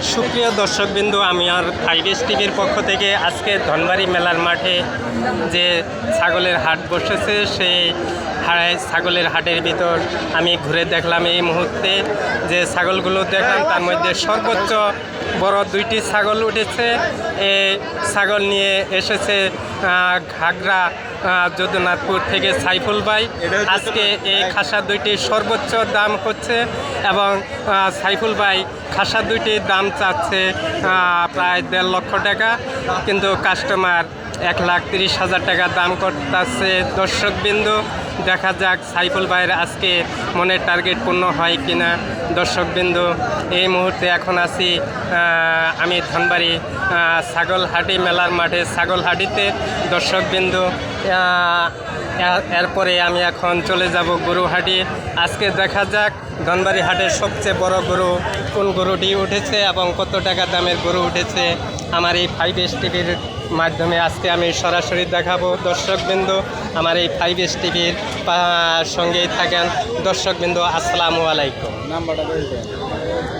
সুপ্রিয় দর্শকবৃন্দ, আমি আর ফাইভেস টিভির পক্ষ থেকে আজকে ধনবাড়ি মেলার মাঠে যে ছাগলের হাট বসেছে সেই ছাগলের হাটের ভিতর আমি ঘুরে দেখলাম। এই মুহূর্তে যে ছাগলগুলো দেখলাম তার মধ্যে সর্বোচ্চ বড় দুইটি ছাগল উঠেছে। এই ছাগল নিয়ে এসেছে ঘাগড়া যদুনাথপুর থেকে সাইফুল ভাই। আজকে এই খাসা দুইটির সর্বোচ্চ দাম হচ্ছে এবং সাইফুল ভাই খাসা দুইটির দাম চাচ্ছে প্রায় 1.5 লক্ষ টাকা, কিন্তু কাস্টমার 1,30,000 টাকা দাম করতেছে। দর্শকবিন্দু, দেখা যাক সাইফুল ভাইয়ের আজকে মনের টার্গেট পূর্ণ হয় কিনা। দর্শকবিন্দু, এই মুহূর্তে এখন আছি আমি ধনবাড়ি ছাগলহাটি মেলার মাঠে ছাগলহাটিতে। দর্শকবিন্দু, এরপরে আমি এখন চলে যাব গরুহাটি। আজকে দেখা যাক ধনবাড়ি হাটের সবচেয়ে বড় গরু কোন গরুটি উঠেছে এবং কত টাকা দামের গরু উঠেছে আমার এই ফাইভেস টিভির মাধ্যমে আজকে আমি সরাসরি দেখাবো। দর্শকবৃন্দ, আমার এই ফাইভেস টিভির সঙ্গেই থাকেন। দর্শকবৃন্দ, আসসালামু আলাইকুম। নাম্বারটা